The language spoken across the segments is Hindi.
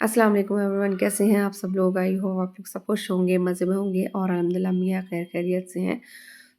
अस्सलाम वालेकुम एवरीवन, कैसे हैं आप सब लोग। आई हो आप लोग सब खुश होंगे, मज़े में होंगे और अल्हम्दुलिल्लाह हम यहाँ खैर खैरियत से हैं।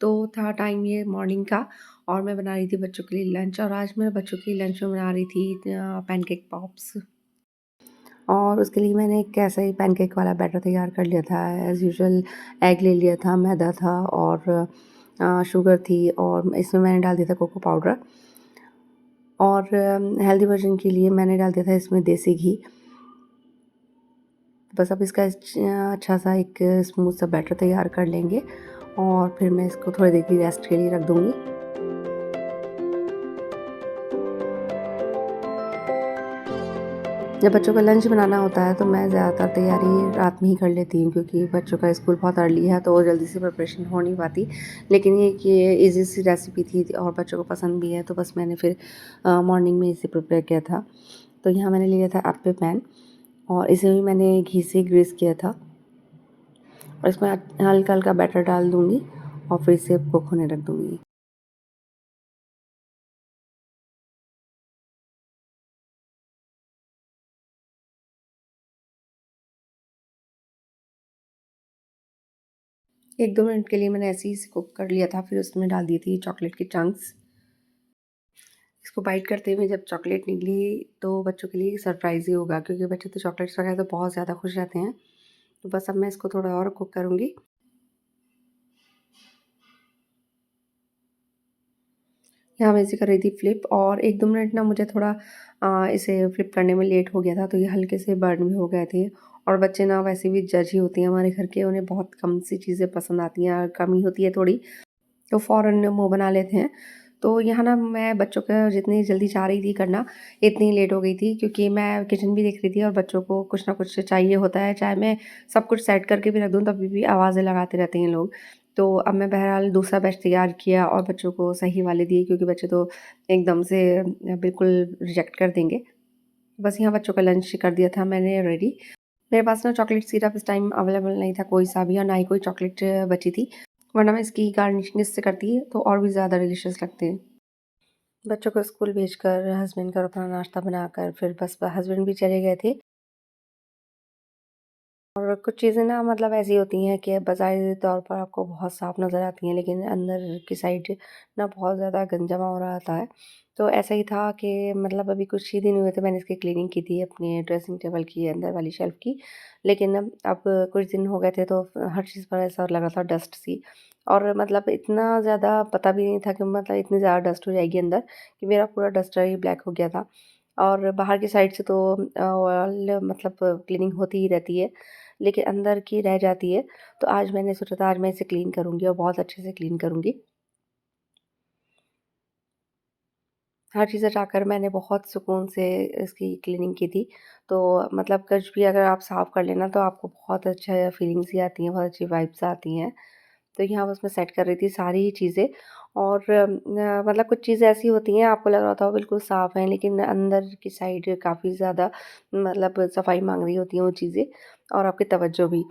तो था टाइम ये मॉर्निंग का और मैं बना रही थी बच्चों के लिए लंच। और आज मैं बच्चों के लंच में बना रही थी पैनकेक पॉप्स। और उसके लिए मैंने एक ऐसा ही पैनकेक वाला बैटर तैयार कर लिया था। एज़ यूजुअल एग ले लिया था, मैदा था और शुगर थी और इसमें मैंने डाल दिया था कोको पाउडर। और हेल्दी वर्जन के लिए मैंने डाल दिया था इसमें देसी घी। बस अब इसका अच्छा सा एक स्मूथ सा बैटर तैयार कर लेंगे और फिर मैं इसको थोड़ी देर की रेस्ट के लिए रख दूँगी। जब बच्चों का लंच बनाना होता है तो मैं ज़्यादातर तैयारी रात में ही कर लेती हूँ, क्योंकि बच्चों का स्कूल बहुत अर्ली है तो जल्दी से प्रिपरेशन हो नहीं पाती। लेकिन ये ईज़ी सी रेसिपी थी और बच्चों को पसंद भी है, तो बस मैंने फिर मॉर्निंग में इसे प्रिपेयर किया था। तो यहाँ मैंने लिया था एप्पल पैन और इसे भी मैंने घी से ग्रीस किया था और इसमें हल्का-हल्का बैटर डाल दूँगी और फिर इसे कुक होने रख दूँगी। 1-2 मिनट के लिए मैंने ऐसे ही इसे कुक कर लिया था, फिर उसमें डाल दी थी चॉकलेट की चंक्स। इसको बाइट करते हुए जब चॉकलेट निकली तो बच्चों के लिए सरप्राइज़ ही होगा, क्योंकि बच्चे तो चॉकलेट्स वगैरह तो बहुत ज़्यादा खुश रहते हैं। तो बस अब मैं इसको थोड़ा और कुक करूँगी। यहाँ मैं इसे कर रही थी फ्लिप और 1-2 मिनट ना मुझे थोड़ा इसे फ्लिप करने में लेट हो गया था, तो ये हल्के से बर्न भी हो गए थे। और बच्चे ना वैसे भी जज ही होती हैं हमारे घर के, उन्हें बहुत कम सी चीज़ें पसंद आती हैं और कमी होती है थोड़ी, तो फ़ौरन मुँह बना लेते हैं। तो यहाँ ना मैं बच्चों का जितनी जल्दी चाह रही थी करना, इतनी लेट हो गई थी, क्योंकि मैं किचन भी देख रही थी और बच्चों को कुछ ना कुछ चाहिए होता है। चाहे मैं सब कुछ सेट करके भी रख दूँ तभी भी आवाज़ें लगाते रहते हैं लोग। तो अब मैं बहरहाल दूसरा बैच तैयार किया और बच्चों को सही वाले दिए, क्योंकि बच्चे तो एकदम से बिल्कुल रिजेक्ट कर देंगे। बस यहाँ बच्चों का लंच कर दिया था मैंने रेडी। मेरे पास ना चॉकलेट सिरप इस टाइम अवेलेबल नहीं था कोई सा भी, और ना ही कोई चॉकलेट बची थी, वरना मैं इसकी गार्निशिंग इससे करती तो और भी ज़्यादा डिलीशियस लगते हैं। बच्चों को स्कूल भेजकर हस्बैंड का अपना नाश्ता बनाकर फिर बस हस्बैंड भी चले गए थे। और कुछ चीज़ें ना मतलब ऐसी होती हैं कि बाज़ारी तौर पर आपको बहुत साफ़ नज़र आती हैं, लेकिन अंदर की साइड ना बहुत ज़्यादा गंद जमा हो रहा था। तो ऐसा ही था कि मतलब अभी कुछ ही दिन हुए थे मैंने इसकी क्लीनिंग की थी अपने ड्रेसिंग टेबल की अंदर वाली शेल्फ़ की। लेकिन अब कुछ दिन हो गए थे तो हर चीज़ पर ऐसा लग रहा था डस्ट सी। और मतलब इतना ज़्यादा पता भी नहीं था कि मतलब इतनी ज़्यादा डस्ट हो जाएगी अंदर, कि मेरा पूरा डस्टर ही ब्लैक हो गया था। और बाहर की साइड से तो ऑल मतलब क्लीनिंग होती ही रहती है, लेकिन अंदर की रह जाती है। तो आज मैंने सोचा था आज मैं इसे क्लीन करूँगी और बहुत अच्छे से क्लीन करूँगी। हर चीज़ हटाकर मैंने बहुत सुकून से इसकी क्लीनिंग की थी। तो मतलब कुछ भी अगर आप साफ़ कर लें ना तो आपको बहुत अच्छा फीलिंग्स ही आती हैं, बहुत अच्छी वाइब्स आती हैं। तो यहाँ बस मैं सेट कर रही थी सारी ही चीज़ें। और मतलब कुछ चीज़ें ऐसी होती हैं आपको लग रहा था वो बिल्कुल साफ़ हैं, लेकिन अंदर की साइड काफ़ी ज़्यादा मतलब सफाई माँग रही होती हैं वो चीज़ें, और आपकी तवज्जो भी।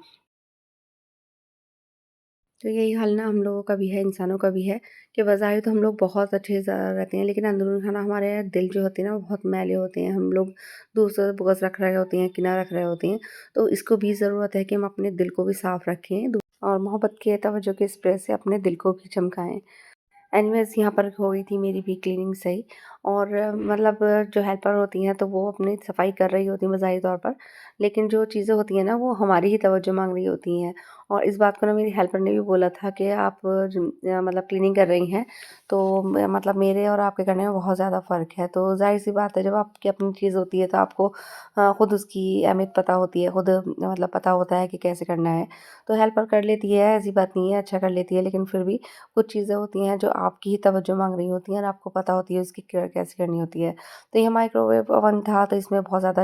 तो यही हाल ना हम लोगों का भी है, इंसानों का भी है, कि बज़ाहिर तो हम लोग बहुत अच्छे रहते हैं, लेकिन अंदरूनी खाना हमारे दिल जो होते हैं ना वो बहुत मैले होते हैं। हम लोग दूर से बुग़्ज़ रख रहे होते हैं, किनारा रख रहे होते हैं। तो इसको भी ज़रूरत है कि हम अपने दिल को भी साफ़ रखें और मोहब्बत के तवज्जो के स्प्रे से अपने दिल को भी चमकाएँ। एनीवेज़ यहाँ पर हो गई थी मेरी भी क्लीनिंग सही। और मतलब जो हेल्पर होती हैं तो वो अपनी सफाई कर रही होती हैं बज़ाहिर तौर पर, लेकिन जो चीज़ें होती हैं ना वो हमारी ही तवज्जो माँग रही होती हैं। और इस बात को ना मेरी हेल्पर ने भी बोला था कि आप मतलब क्लीनिंग कर रही हैं, तो मतलब मेरे और आपके करने में बहुत ज़्यादा फ़र्क है। तो ज़ाहिर-सी बात है जब आपकी अपनी चीज़ होती है तो आपको खुद उसकी अहमियत पता होती है, खुद मतलब पता होता है कि कैसे करना है। तो हेल्पर कर लेती है, ऐसी बात नहीं है, अच्छा कर लेती है, लेकिन फिर भी कुछ चीज़ें होती हैं जो आपकी ही तवज्जो माँग रही होती हैं और आपको पता होती है उसकी केयर कैसे करनी होती है। तो ये माइक्रोवेव ओवन था तो इसमें बहुत ज़्यादा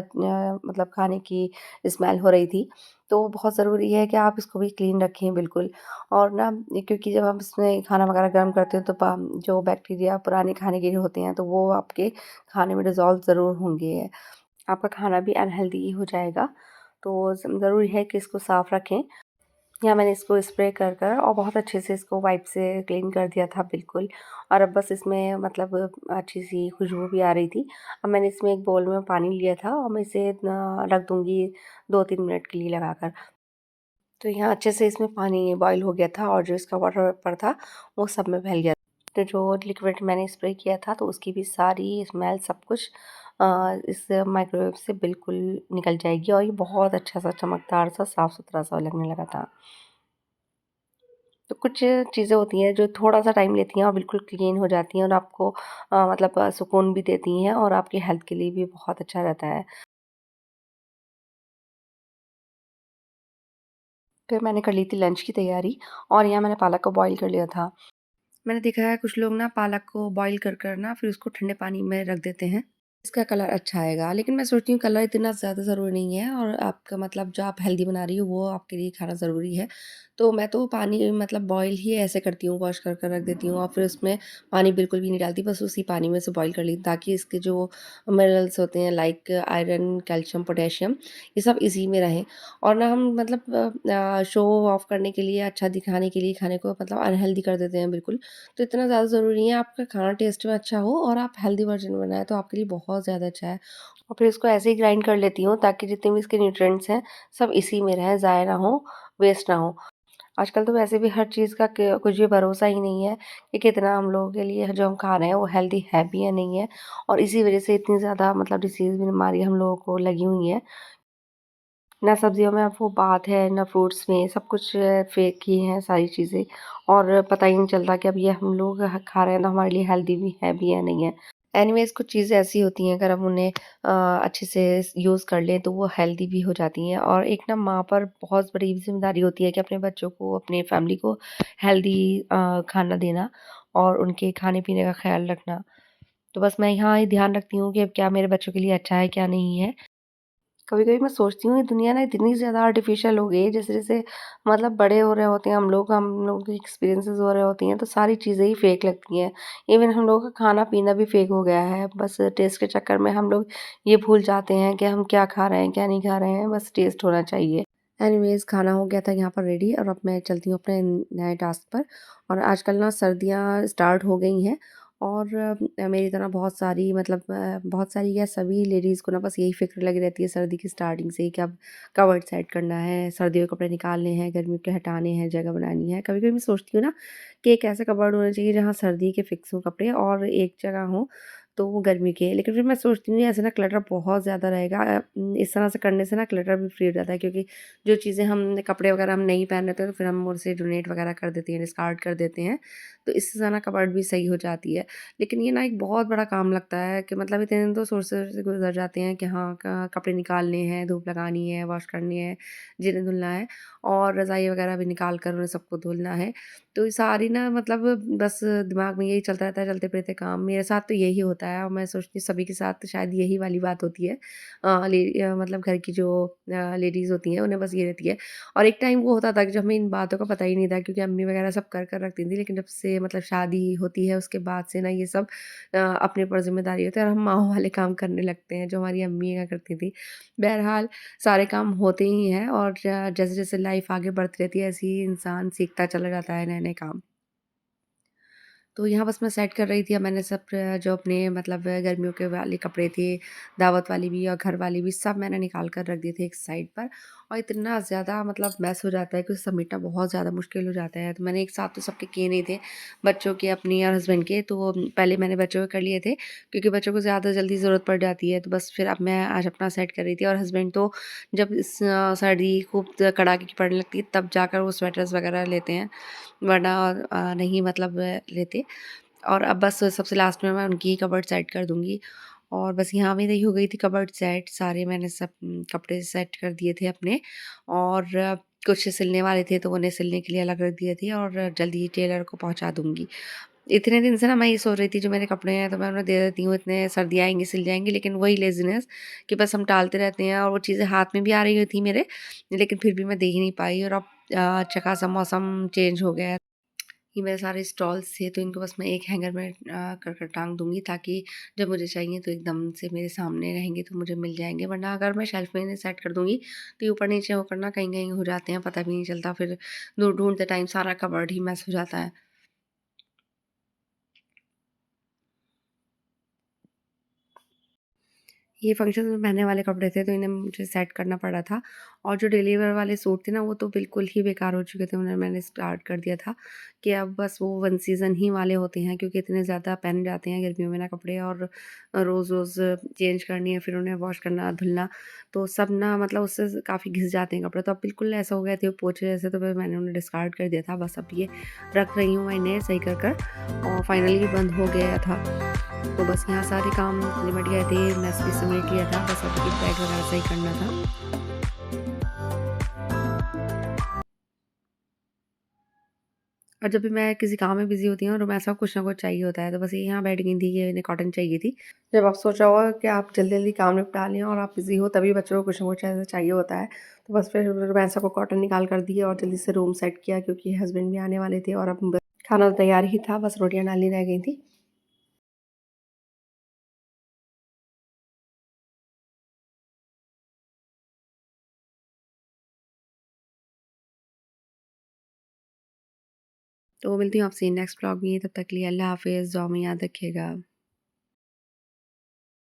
मतलब खाने की स्मेल हो रही थी। तो बहुत ज़रूरी है कि आप इसको भी क्लीन रखें बिल्कुल। और ना क्योंकि जब हम इसमें खाना वगैरह गर्म करते हैं तो जो बैक्टीरिया पुराने खाने के होते हैं तो वो आपके खाने में डिज़ॉल्व ज़रूर होंगे। आपका खाना भी अनहेल्दी ही हो जाएगा। तो ज़रूरी है कि इसको साफ़ रखें। यहाँ मैंने इसको स्प्रे कर कर और बहुत अच्छे से इसको वाइप से क्लीन कर दिया था बिल्कुल। और अब बस इसमें मतलब अच्छी सी खुशबू भी आ रही थी। अब मैंने इसमें एक बाउल में पानी लिया था और मैं इसे रख दूँगी 2-3 मिनट के लिए लगाकर। तो यहाँ अच्छे से इसमें पानी बॉयल हो गया था और जो इसका वाटर वेपर था वो सब में फैल गया। तो जो लिक्विड मैंने स्प्रे किया था तो उसकी भी सारी स्मेल सब कुछ इस माइक्रोवेव से बिल्कुल निकल जाएगी और ये बहुत अच्छा सा चमकदार सा साफ़ सुथरा सा लगने लगा था। तो कुछ चीज़ें होती हैं जो थोड़ा-सा टाइम लेती हैं और बिल्कुल क्लीन हो जाती हैं और आपको मतलब सुकून भी देती हैं और आपकी हेल्थ के लिए भी बहुत अच्छा रहता है। फिर मैंने कर ली थी लंच की तैयारी और यहाँ मैंने पालक को बॉयल कर लिया था। मैंने देखा है कुछ लोग ना पालक को बॉयल कर कर ना फिर उसको ठंडे पानी में रख देते हैं। इसका कलर अच्छा आएगा, लेकिन मैं सोचती हूँ कलर इतना ज़्यादा ज़रूरी नहीं है और आपका मतलब जो आप हेल्दी बना रही हो वो आपके लिए खाना ज़रूरी है। तो मैं तो पानी मतलब बॉयल ही ऐसे करती हूँ, वॉश कर कर रख देती हूँ और फिर उसमें पानी बिल्कुल भी नहीं डालती, बस उसी पानी में से बॉयल कर ली ताकि इसके जो मिनरल्स होते हैं लाइक आयरन, कैल्शियम, पोटेशियम ये सब इसी में रहें। और ना हम मतलब शो ऑफ करने के लिए, अच्छा दिखाने के लिए खाने को मतलब अनहेल्दी कर देते हैं बिल्कुल। तो इतना ज़्यादा ज़रूरी नहीं है, आपका खाना टेस्ट में अच्छा हो और आप हेल्दी वर्ज़न बनाएँ तो आपके लिए बहुत ज़्यादा अच्छा है। और फिर इसको ऐसे ही ग्राइंड कर लेती हूँ ताकि जितने भी इसके न्यूट्रिएंट्स हैं सब इसी में रहें, ज़ाया ना हो, वेस्ट ना हो। आजकल तो वैसे भी हर चीज़ का क कुछ भी भरोसा ही नहीं है कि कितना हम लोगों के लिए जो हम खा रहे हैं वो हेल्दी है भी या नहीं है। और इसी वज़ह से इतनी ज़्यादा मतलब डिसीज़ बीमारी हम लोगों को लगी हुई हैं। ना सब्जियों में अब वो बात है, ना फ्रूट्स में, सब कुछ फेक ही हैं सारी चीज़ें और पता ही नहीं चलता कि अब ये हम लोग खा रहे हैं तो हमारे लिए हेल्दी भी है नहीं है। एनीवेज़ कुछ चीज़ें ऐसी होती हैं अगर हम उन्हें अच्छे से यूज़ कर लें तो वो हेल्दी भी हो जाती हैं और एक ना माँ पर बहुत बड़ी ज़िम्मेदारी होती है कि अपने बच्चों को, अपने फैमिली को हेल्दी खाना देना और उनके खाने-पीने का ख़्याल रखना। तो बस मैं यहाँ ये ध्यान रखती हूँ कि अब क्या मेरे बच्चों के लिए अच्छा है, क्या नहीं है। कभी-कभी मैं सोचती हूँ ये दुनिया ना इतनी ज़्यादा आर्टिफ़िशियल हो गई है जैसे-जैसे मतलब बड़े हो रहे होते हैं हम लोगों की एक्सपीरियंसेस हो रहे होती हैं तो सारी चीज़ें ही फ़ेक लगती हैं। इवन हम लोगों का खाना-पीना भी फ़ेक हो गया है। बस टेस्ट के चक्कर में हम लोग ये भूल जाते हैं कि हम क्या खा रहे हैं, क्या नहीं खा रहे हैं, बस टेस्ट होना चाहिए। एनीवेज़ खाना हो गया था यहाँ पर रेडी और अब मैं चलती हूँ अपने नए टास्क पर। और आजकल ना सर्दियाँ स्टार्ट हो गई हैं और मेरी तरह बहुत सारी क्या सभी लेडीज़ को ना बस यही फ़िक्र लगी रहती है सर्दी की स्टार्टिंग से ही कि अब कबर्ड सेट करना है, सर्दियों के कपड़े निकालने हैं, गर्मियों के हटाने हैं, जगह बनानी है। कभी-कभी मैं सोचती हूँ ना कि एक ऐसा कबर्ड होना चाहिए जहाँ सर्दी के फ़िक्स हों कपड़े और एक जगह हो तो वो गर्मी के। लेकिन फिर मैं सोचती हूँ ऐसे ना क्लटर बहुत ज़्यादा रहेगा। इस तरह से करने से ना क्लटर भी फ्री हो जाता है क्योंकि जो चीज़ें हम कपड़े वगैरह हम नहीं पहन रहे थे तो फिर हम उसे डोनेट वगैरह कर देते हैं, डिस्कार्ड कर देते हैं। तो इससे ज़्यादा कबर्ड भी सही हो जाती है। लेकिन ये ना एक बहुत बड़ा काम लगता है कि मतलब इतने दिन तो सोचते से गुज़र जाते हैं कि हाँ, क कपड़े निकालने हैं, धूप लगानी है, वॉश करनी है, जिन्हें धुलना है और रज़ाई वगैरह भी निकाल कर उन्हें सबको धुलना है। तो ये सारी ना मतलब बस दिमाग में यही चलता रहता है, चलते-फिरते काम। मेरे साथ तो यही होता है और मैं सोचती हूँ सभी के साथ शायद यही वाली बात होती है। मतलब घर की जो लेडीज़ होती हैं उन्हें बस ये रहती है। और एक टाइम वो होता था कि जब हमें इन बातों का पता ही नहीं था क्योंकि अम्मी वगैरह सब कर कर रखती थी। लेकिन जब से मतलब शादी होती है उसके बाद से ना ये सब अपने ऊपर ज़िम्मेदारी होती है और हम माँओं वाले काम करने लगते हैं जो हमारी अम्मियाँ करती थी। बहरहाल सारे काम होते ही हैं और जैसे-जैसे लाइफ़ आगे बढ़ती रहती है ऐसे ही इंसान सीखता चला जाता है नए-नए काम। तो यहाँ बस मैं सेट कर रही थी। अब मैंने सब जो अपने मतलब गर्मियों के वाले कपड़े थे, दावत वाली भी और घर वाली भी सब मैंने निकाल कर रख दिए थे एक साइड पर। और इतना ज़्यादा मतलब मेस हो जाता है कि उसे समेटना बहुत ज़्यादा मुश्किल हो जाता है। तो मैंने एक साथ तो सबके किए नहीं थे, बच्चों के, अपनी और हस्बैंड के। तो पहले मैंने बच्चों के कर लिए थे क्योंकि बच्चों को ज़्यादा जल्दी ज़रूरत पड़ जाती है। तो बस फिर अब मैं आज अपना सेट कर रही थी और हस्बैंड तो जब सर्दी खूब कड़ाके की पड़ने लगती है तब जाकर वो स्वेटर्स वगैरह लेते हैं, वरना नहीं मतलब लेते। और अब बस सबसे लास्ट में मैं उनकी ही कबर्ड सेट कर दूँगी। और बस यहाँ मेरी हो गई थी कबर्ड सेट, सारे मैंने सब कपड़े सेट कर दिए थे अपने। और कुछ सिलने वाले थे तो उन्हें सिलने के लिए अलग रख दिए थे और जल्दी ही टेलर को पहुँचा दूँगी। इतने दिन से ना मैं ये सोच रही थी जो मेरे कपड़े हैं तो मैं उन्हें दे देती हूँ, इतने सर्दी आएँगी सिल जाएँगे, लेकिन वही लेज़ीनेस कि बस हम टालते रहते हैं और वो चीज़ें हाथ में भी आ रही थी मेरे, लेकिन फिर भी मैं दे ही नहीं पाई। और अब अच्छा खासा मौसम चेंज हो गया है। ये मेरे सारे स्टॉल्स थे, तो इनको बस मैं एक हैंगर में कर टाँग दूँगी, ताकि जब मुझे चाहिए तो एकदम से मेरे सामने रहेंगे तो मुझे मिल जाएँगे। वरना अगर मैं शेल्फ़ में इन्हें सेट कर दूँगी तो ये ऊपर-नीचे होकर ना कहीं-कहीं हो जाते हैं, पता भी नहीं चलता, फिर ढूँढते टाइम सारा कबर्ड ही मेस हो जाता है। ये फंक्शन में पहनने वाले कपड़े थे, तो इन्हें मुझे सेट करना पड़ा था। और जो डेली वेयर वाले सूट थे ना, वो तो बिल्कुल ही बेकार हो चुके थे। उन्हें मैंने स्टार्ट कर दिया था कि अब बस वो वन सीज़न ही वाले होते हैं, क्योंकि इतने ज़्यादा पहने जाते हैं गर्मियों में ना कपड़े, और रोज़-रोज़ चेंज करनी है, फिर उन्हें वॉश करना, धुलना, तो सब ना मतलब उससे काफ़ी घिस जाते हैं कपड़े। तो अब बिल्कुल ऐसा हो गए थे पोंछे जैसे, तो फिर मैंने उन्हें डिस्कार्ड कर दिया था। बस अब ये रख रही हूँ मैं इन्हें सही कर कर, और फाइनली बंद हो गया था। तो बस यहाँ सारे काम निपट गए थे, मेस भी समेट लिया था, बस अब ये बैग वगैरह सही करना था। और जब भी मैं किसी काम में बिज़ी होती हूँ, तो मैं ऐसा कुछ ना कुछ चाहिए होता है, तो बस ये यहाँ बैठ गई थी कि इन्हें कॉटन चाहिए थी। जब आप सोचा होगा कि आप जल्दी-जल्दी काम निपटा लें और आप बिज़ी हो, तभी बच्चों को कुछ ना कुछ ऐसा चाहिए होता है। तो बस फिर मैं सबको कॉटन निकाल कर दिए और जल्दी से रूम सेट किया, क्योंकि हस्बैंड भी आने वाले थे, और अब खाना तो तैयार ही था, बस रोटियाँ डालनी रह गई थी। तो मिलती हूँ आपसे नेक्स्ट व्लॉग में, तब तक के लिए अल्लाह हाफ़िज़, दुआ में याद रखिएगा।